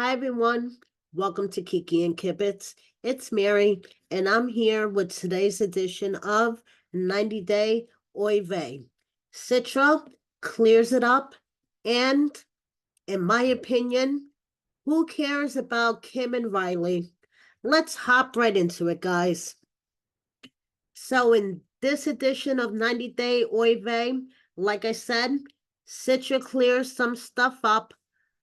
Hi, everyone. Welcome to Kiki and Kibitz. It's Mary, and I'm here with today's edition of 90 Day Oy Vey. Citra clears it up, and in my opinion, who cares about Kim and Riley? Let's hop right into it, guys. So, in this edition of 90 Day Oy Vey, like I said, Citra clears some stuff up.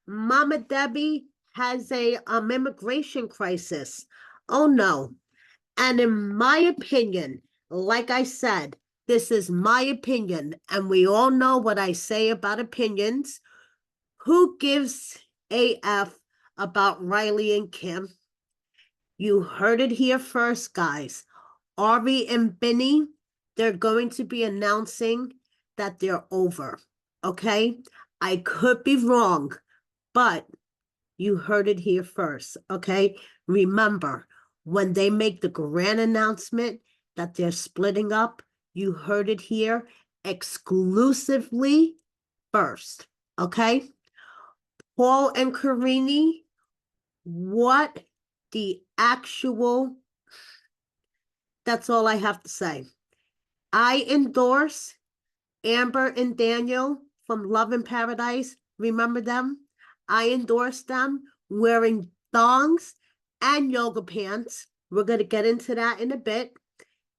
Mama Debbie has a immigration crisis. Oh no. And in my opinion, like I said, this is my opinion, and we all know what I say about opinions. Who gives AF about Riley and Kim? You heard it here first, guys. Ari and Bini, they're going to be announcing that they're over. Okay? I could be wrong, but you heard it here first, okay? Remember, when they make the grand announcement that they're splitting up, you heard it here exclusively first, okay? Paul and Karine, what the actual, that's all I have to say. I endorse Amber and Daniel from Love in Paradise. Remember them? I endorse them wearing thongs and yoga pants. We're going to get into that in a bit.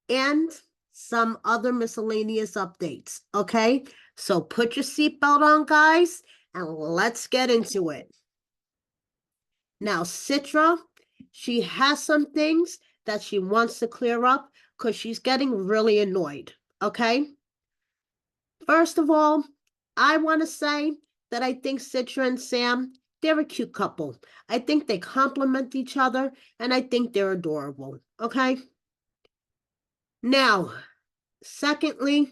And some other miscellaneous updates. Okay? So put your seatbelt on, guys, and let's get into it. Now, Citra, she has some things that she wants to clear up because she's getting really annoyed. Okay? First of all, I want to say that I think Citra and Sam, they're a cute couple. I think they complement each other, and I think they're adorable. Okay? Now, secondly,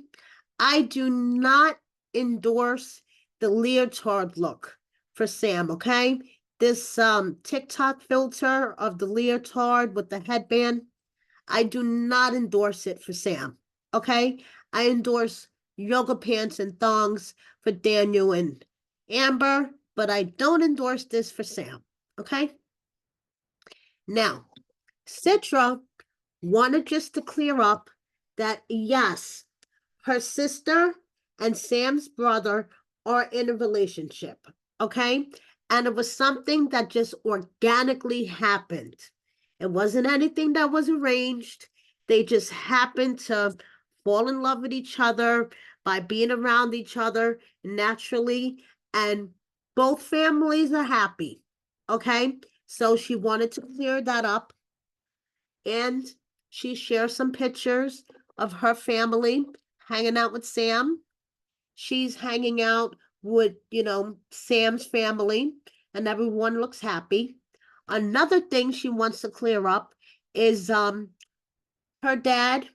I do not endorse the leotard look for Sam, okay? This TikTok filter of the leotard with the headband, I do not endorse it for Sam, okay? I endorse yoga pants and thongs for Daniel and Amber, but I don't endorse this for Sam, okay? Now, Citra wanted just to clear up that yes, her sister and Sam's brother are in a relationship, okay? And it was something that just organically happened. It wasn't anything that was arranged. They just happened to fall in love with each other by being around each other naturally, and both families are happy, okay? So she wanted to clear that up, and she shares some pictures of her family hanging out with Sam. She's hanging out with, Sam's family, and everyone looks happy. Another thing she wants to clear up is her dad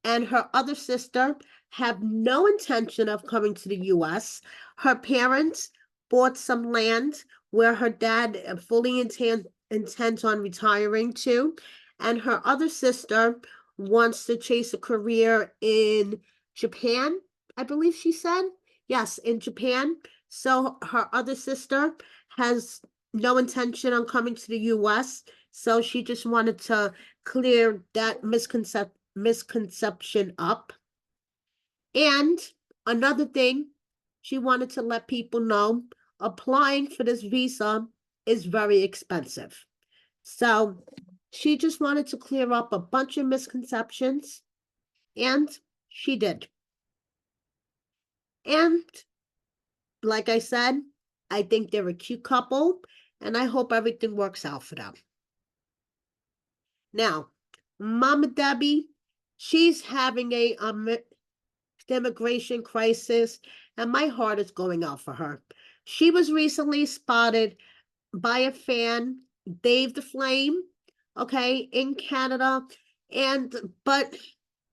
and her other sister have no intention of coming to the US. Her parents bought some land where her dad fully intends on retiring to, and her other sister wants to chase a career in Japan, I believe she said. Yes, in Japan. So her other sister has no intention on coming to the US. So she just wanted to clear that misconception up. And another thing, she wanted to let people know applying for this visa is very expensive. So she just wanted to clear up a bunch of misconceptions, and she did. And like I said, I think they're a cute couple, and I hope everything works out for them. Now, Mama Debbie, she's having a immigration crisis, and my heart is going out for her. She was recently spotted by a fan, Dave the Flame, okay, in Canada, but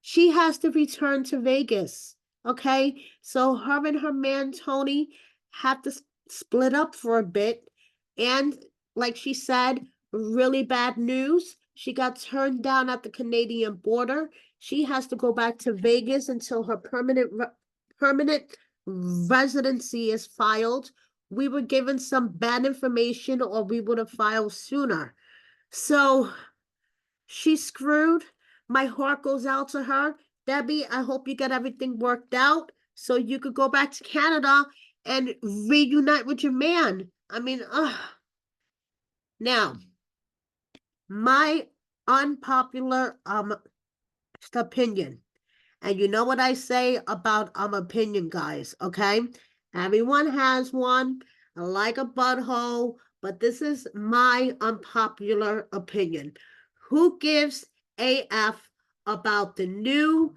she has to return to Vegas, okay? So her and her man Tony have to split up for a bit, and like she said, really bad news. She got turned down at the Canadian border. She has to go back to Vegas until her permanent residency is filed, we were given some bad information or we would have filed sooner. So she's screwed. My heart goes out to her. Debbie, I hope you get everything worked out so you could go back to Canada and reunite with your man. I mean, now, my unpopular opinion. And you know what I say about opinion, guys, okay? Everyone has one. I like a butthole, but this is my unpopular opinion. Who gives AF about the new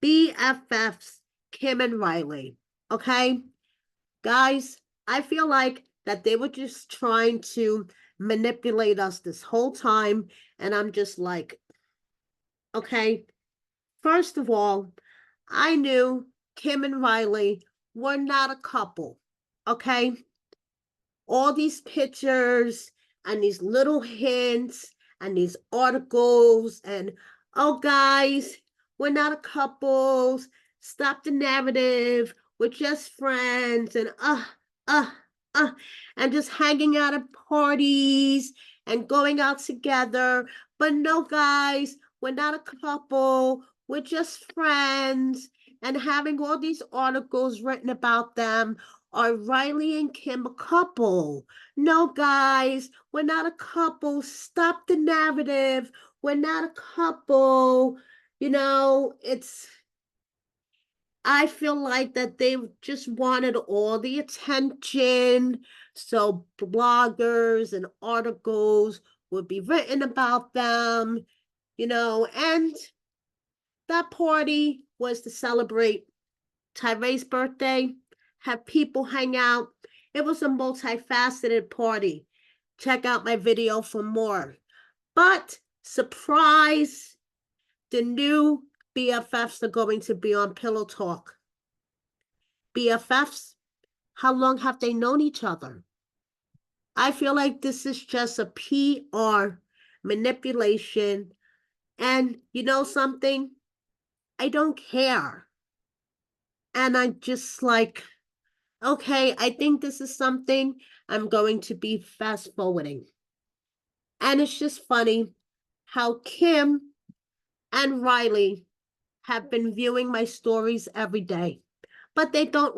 BFFs, Kim and Riley? Okay? Guys, I feel like that they were just trying to manipulate us this whole time. And I'm just like, okay, first of all, I knew Kim and Riley were not a couple, okay? All these pictures and these little hints and these articles and, oh, guys, we're not a couple. Stop the narrative. We're just friends and, uh, and just hanging out at parties and going out together. But no, guys, we're not a couple. We're just friends. And having all these articles written about them. Are Riley and Kim a couple? No, guys, we're not a couple. Stop the narrative. We're not a couple. You know, I feel like that they just wanted all the attention. So bloggers and articles would be written about them, you know, and that party was to celebrate Tyree's birthday, have people hang out. It was a multifaceted party. Check out my video for more. But surprise, the new BFFs are going to be on Pillow Talk. BFFs, how long have they known each other? I feel like this is just a PR manipulation. And you know something? I don't care. And I just like, okay, I think this is something I'm going to be fast forwarding. And it's just funny how Kim and Riley have been viewing my stories every day, but they don't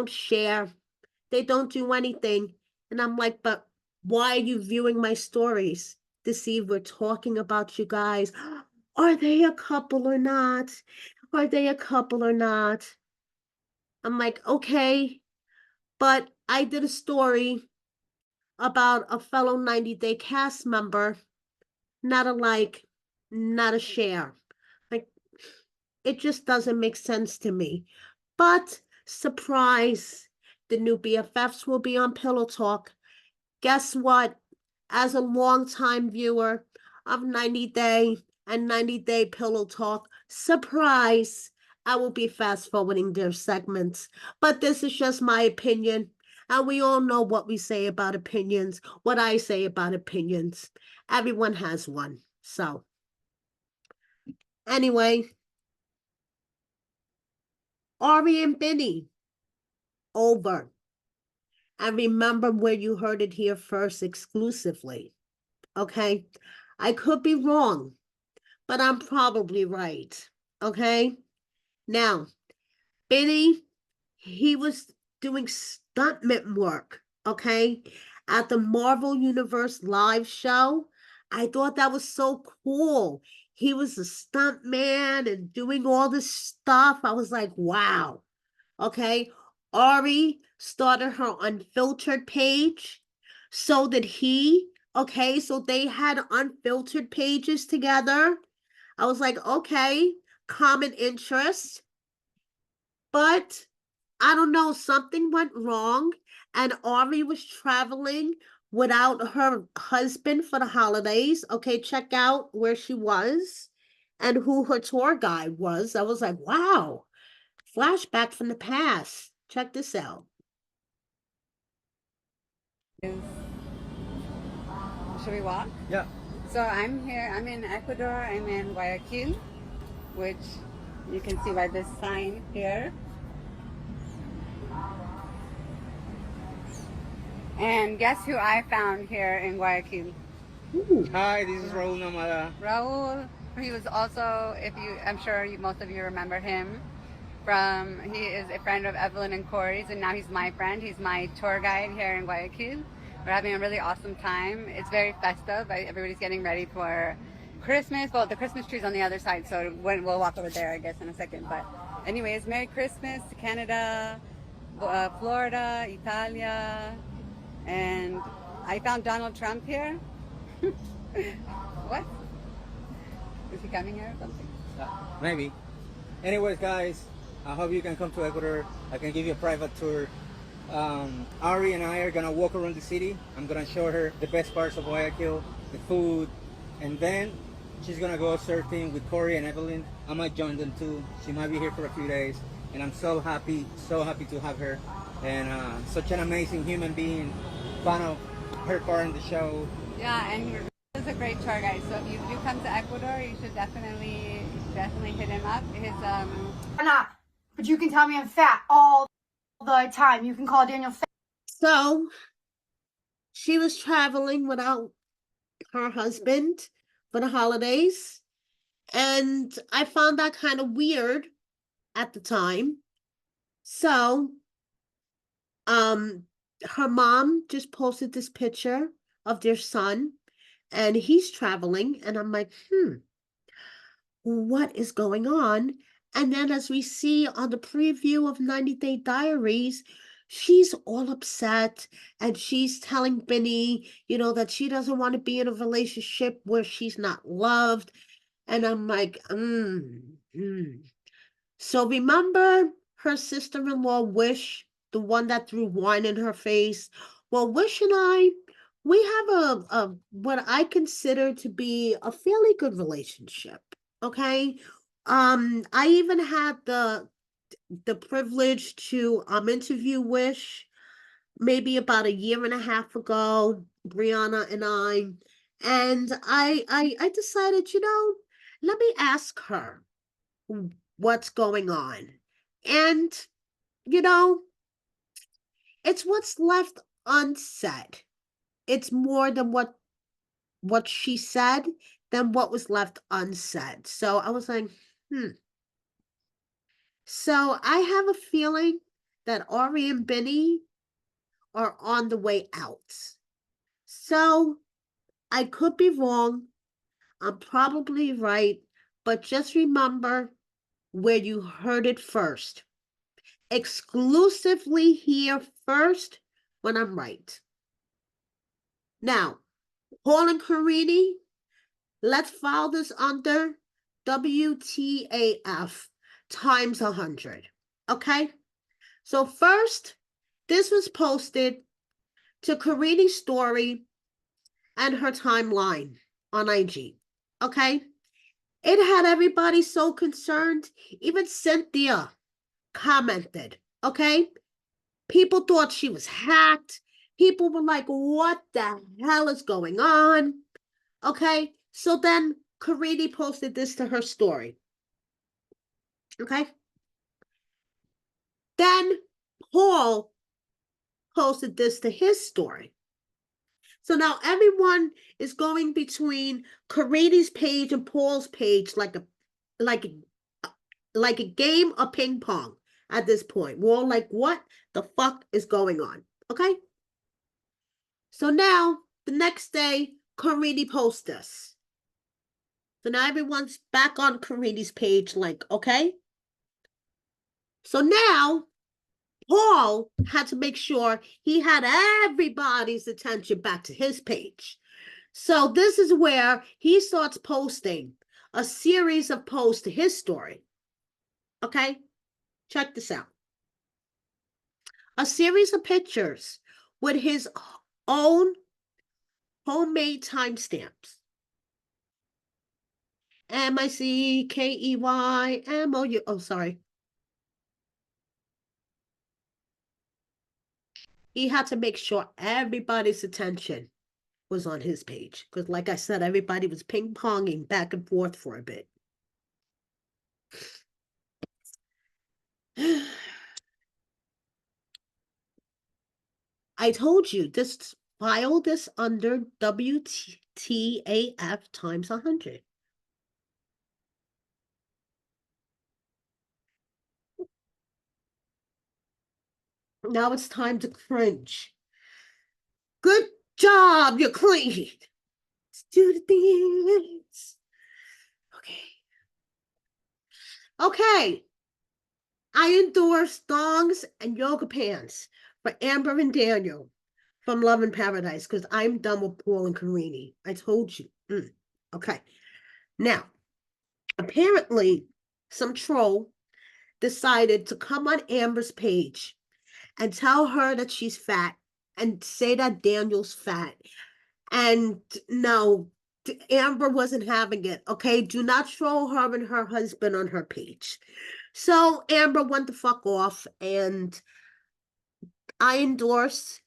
share, they don't do anything. And I'm like, but why are you viewing my stories? To see if we're talking about you guys. Are they a couple or not? Are they a couple or not? I'm like, okay, but I did a story about a fellow 90-day cast member, not a like, not a share. Like, it just doesn't make sense to me. But surprise, the new BFFs will be on Pillow Talk. Guess what? As a longtime viewer of 90 Day and 90 Day Pillow Talk, surprise, I will be fast forwarding their segments. But this is just my opinion. And we all know what we say about opinions, what I say about opinions. Everyone has one. So, anyway, Ari and Bini, over. And remember where you heard it here first exclusively. Okay? I could be wrong, but I'm probably right. Okay? Now, Bini, he was doing stuntman work, okay, at the Marvel Universe live show. I thought that was so cool. He was a stuntman and doing all this stuff. I was like, wow. Okay. Ari started her unfiltered page. So did he. Okay. So they had unfiltered pages together. I was like, okay, common interest. But I don't know, something went wrong, and Ari was traveling without her husband for the holidays. Okay, check out where she was and who her tour guide was. I was like, wow, flashback from the past. Check this out. Should we walk? Yeah. So I'm here, I'm in Ecuador, I'm in Guayaquil, which you can see by this sign here. And guess who I found here in Guayaquil? Ooh. Hi, this is Raul Namada. Raul. He was also, if you, I'm sure most of you remember him from. He is a friend of Evelyn and Corey's, and now he's my friend. He's my tour guide here in Guayaquil. We're having a really awesome time. It's very festive. Everybody's getting ready for Christmas. Well, the Christmas tree's on the other side, so we'll walk over there, I guess, in a second. But anyways, Merry Christmas to Canada, Florida, Italia, and I found Donald Trump here. What? Is he coming here or something? Maybe. Anyways, guys, I hope you can come to Ecuador. I can give you a private tour. Ari and I are gonna walk around the city. I'm gonna show her the best parts of Guayaquil, the food, and then she's gonna go surfing with Corey and Evelyn. I might join them too. She might be here for a few days, and I'm so happy to have her. And such an amazing human being. Fan of her part in the show. Yeah, and he's a great tour guide. So if you do come to Ecuador, you should definitely hit him up. His Or not. But you can tell me I'm fat all the time. You can call Daniel fat. So she was traveling without her husband for the holidays. And I found that kind of weird at the time. So, her mom just posted this picture of their son, and he's traveling, and I'm like, what is going on? And then as we see on the preview of 90 Day Diaries, she's all upset and she's telling Bini, that she doesn't want to be in a relationship where she's not loved. And I'm like, So remember her sister-in-law Wish, the one that threw wine in her face? Well, Wish and I, we have a what I consider to be a fairly good relationship. Okay. I even had the privilege to interview Wish maybe about a year and a half ago, Brianna and I, and I decided, let me ask her what's going on. And, you know, it's what's left unsaid. It's more than what she said than what was left unsaid. So I was like, So I have a feeling that Ari and Bini are on the way out. So I could be wrong. I'm probably right. But just remember where you heard it first. Exclusively here first when I'm right. Now, Paul and Karine, let's file this under WTAF times 100. Okay? So first, this was posted to Karine's story and her timeline on IG. Okay? It had everybody so concerned. Even Cynthia commented. Okay? People thought she was hacked. People were like, what the hell is going on? Okay? So then Karine posted this to her story. Okay? Then Paul posted this to his story. So now everyone is going between Karine's page and Paul's page like a game of ping pong at this point. We're all like, what the fuck is going on? Okay? So now the next day, Karine posts this. So now everyone's back on Karine's page, like, okay? So now Paul had to make sure he had everybody's attention back to his page. So this is where he starts posting a series of posts to his story. Okay? Check this out. A series of pictures with his own homemade timestamps. MICKEYMOU. Oh, sorry. He had to make sure everybody's attention was on his page. Because like I said, everybody was ping-ponging back and forth for a bit. I told you, file this under WTAF times 100. Now it's time to cringe. Good job, you're clean. Let's do the things. Okay. I endorse thongs and yoga pants for Amber and Daniel from Love in Paradise because I'm done with Paul and Karine. I told you. Okay. Now, apparently, some troll decided to come on Amber's page and tell her that she's fat and say that Daniel's fat. And no, Amber wasn't having it. Okay. Do not troll her and her husband on her page. So Amber went the fuck off, and I endorse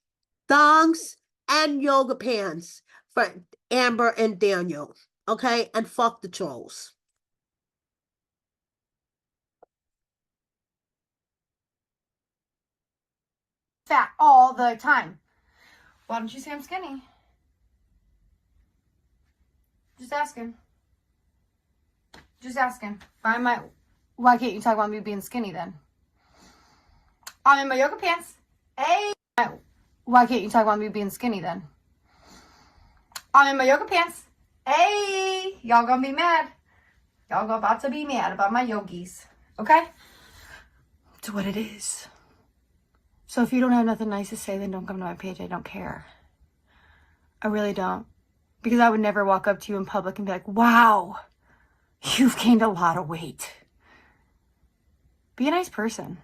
thongs and yoga pants for Amber and Daniel. Okay, and fuck the trolls. Fat all the time. Why don't you say I'm skinny? Just asking. Just asking. Why can't you talk about me being skinny then? I'm in my yoga pants. Hey. Why can't you talk about me being skinny then? I'm in my yoga pants. Hey. Y'all gonna be mad. Y'all about to be mad about my yogis. Okay? It's what it is. So if you don't have nothing nice to say, then don't come to my page. I don't care. I really don't. Because I would never walk up to you in public and be like, wow, you've gained a lot of weight. Be a nice person.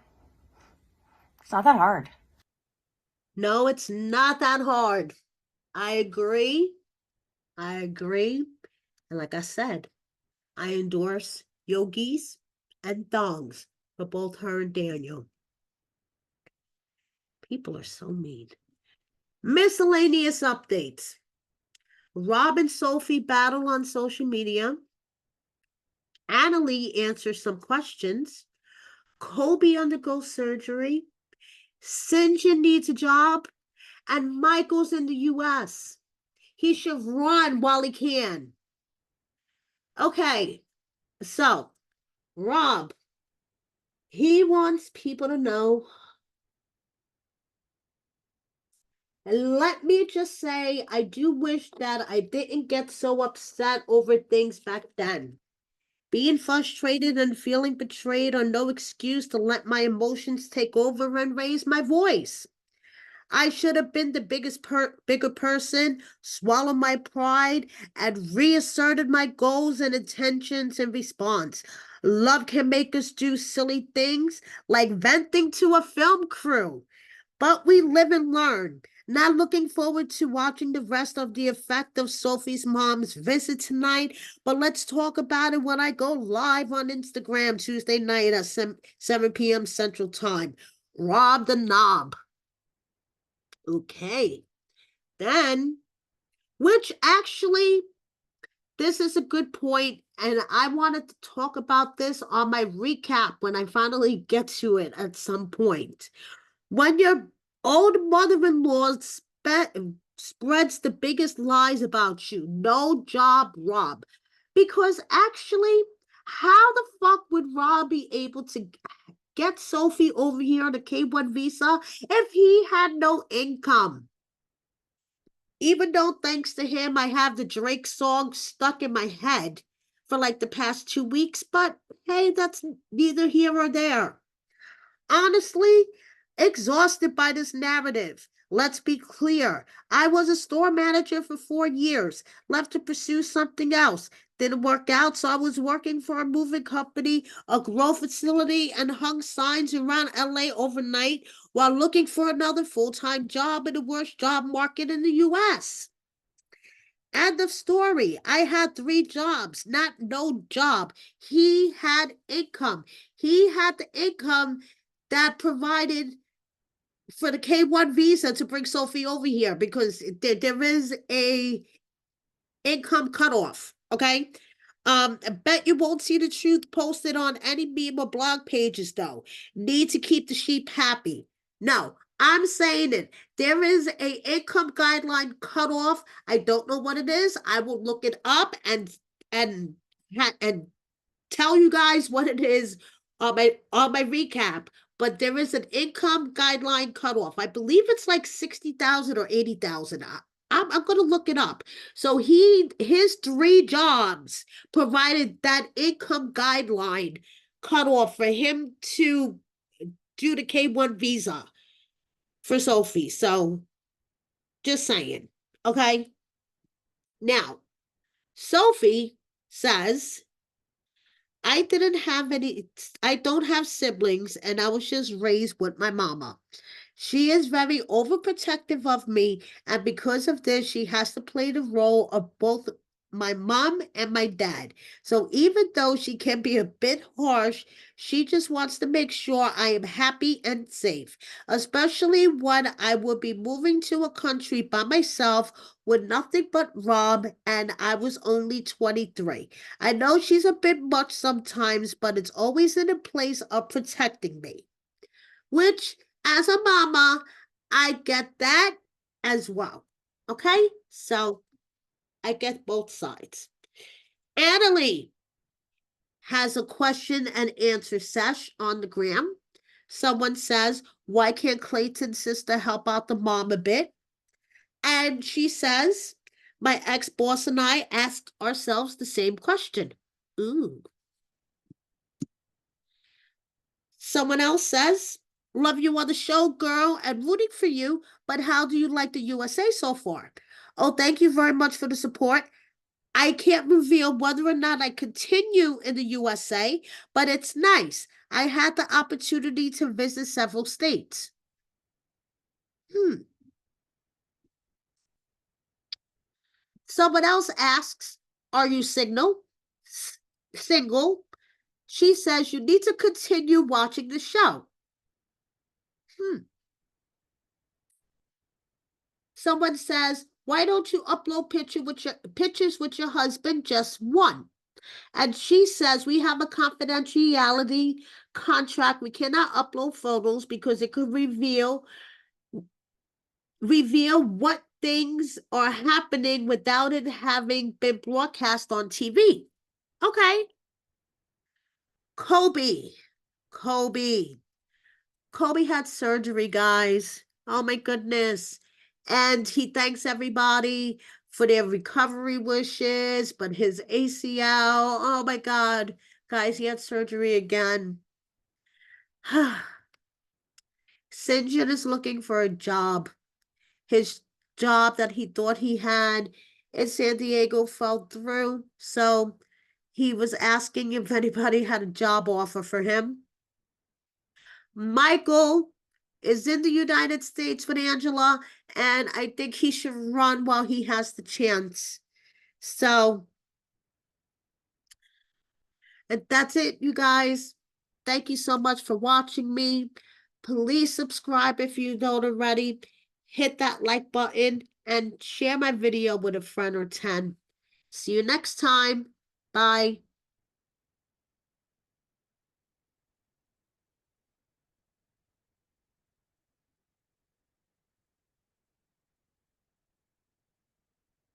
It's not that hard. No, it's not that hard. I agree. And like I said, I endorse yogis and thongs for both her and Daniel. People are so mean. Miscellaneous updates. Rob and Sophie battle on social media. Annalie answers some questions. Kobe undergoes surgery. Sinjin needs a job. And Michael's in the US. He should run while he can. Okay, so Rob, he wants people to know. And let me just say, I do wish that I didn't get so upset over things back then. Being frustrated and feeling betrayed are no excuse to let my emotions take over and raise my voice. I should have been the bigger person, swallowed my pride, and reasserted my goals and intentions in response. Love can make us do silly things like venting to a film crew. But we live and learn. Not looking forward to watching the rest of the effect of Sophie's mom's visit tonight, but let's talk about it when I go live on Instagram Tuesday night at 7 p.m. Central Time. Rob the knob. Okay. Then, which actually, this is a good point, and I wanted to talk about this on my recap when I finally get to it at some point. When your old mother-in-law spreads the biggest lies about you, no job, Rob. Because actually, how the fuck would Rob be able to get Sophie over here on a K1 visa if he had no income? Even though, thanks to him, I have the Drake song stuck in my head for like the past 2 weeks, but hey, that's neither here or there. Honestly, exhausted by this narrative. Let's be clear. I was a store manager for 4 years, left to pursue something else. Didn't work out, so I was working for a moving company, a grow facility, and hung signs around LA overnight while looking for another full-time job in the worst job market in the US. End of story. I had 3 jobs, not no job. He had income. He had the income that provided for the K1 visa to bring Sophie over here because there is a income cutoff. Okay. I bet you won't see the truth posted on any meme or blog pages though. Need to keep the sheep happy. No, I'm saying it. There is a income guideline cutoff. I don't know what it is. I will look it up and and tell you guys what it is on my recap. But there is an income guideline cutoff. I believe it's like 60,000 or 80,000. I'm gonna look it up. So his three jobs provided that income guideline cutoff for him to do the K1 visa for Sophie. So just saying. Okay. Now, Sophie says, I don't have siblings, and I was just raised with my mama. She is very overprotective of me, and because of this, she has to play the role of both my mom and my dad. So even though she can be a bit harsh, she just wants to make sure I am happy and safe, especially when I will be moving to a country by myself with nothing but Rob, and I was only 23. I know she's a bit much sometimes, but it's always in a place of protecting me, which, as a mama, I get that as well. Okay? So I get both sides. Annalie has a question and answer sesh on the gram. Someone says, why can't Clayton's sister help out the mom a bit? And she says, my ex-boss and I asked ourselves the same question. Ooh. Someone else says, love you on the show, girl, and rooting for you, but how do you like the USA so far? Oh, thank you very much for the support. I can't reveal whether or not I continue in the USA, but it's nice. I had the opportunity to visit several states. Someone else asks, are you single? She says you need to continue watching the show. Someone says, why don't you upload pictures with your husband, just one? And she says, we have a confidentiality contract. We cannot upload photos because it could reveal what things are happening without it having been broadcast on TV. Okay. Kobe. Kobe had surgery, guys. Oh my goodness. And he thanks everybody for their recovery wishes, but his ACL, oh my God. Guys, he had surgery again. Sinjin is looking for a job. His job that he thought he had in San Diego fell through. So he was asking if anybody had a job offer for him. Michael is in the United States with Angela, and I think he should run while he has the chance. So, and that's it, you guys. Thank you so much for watching me. Please subscribe if you don't already. Hit that like button and share my video with a friend or 10. See you next time. Bye.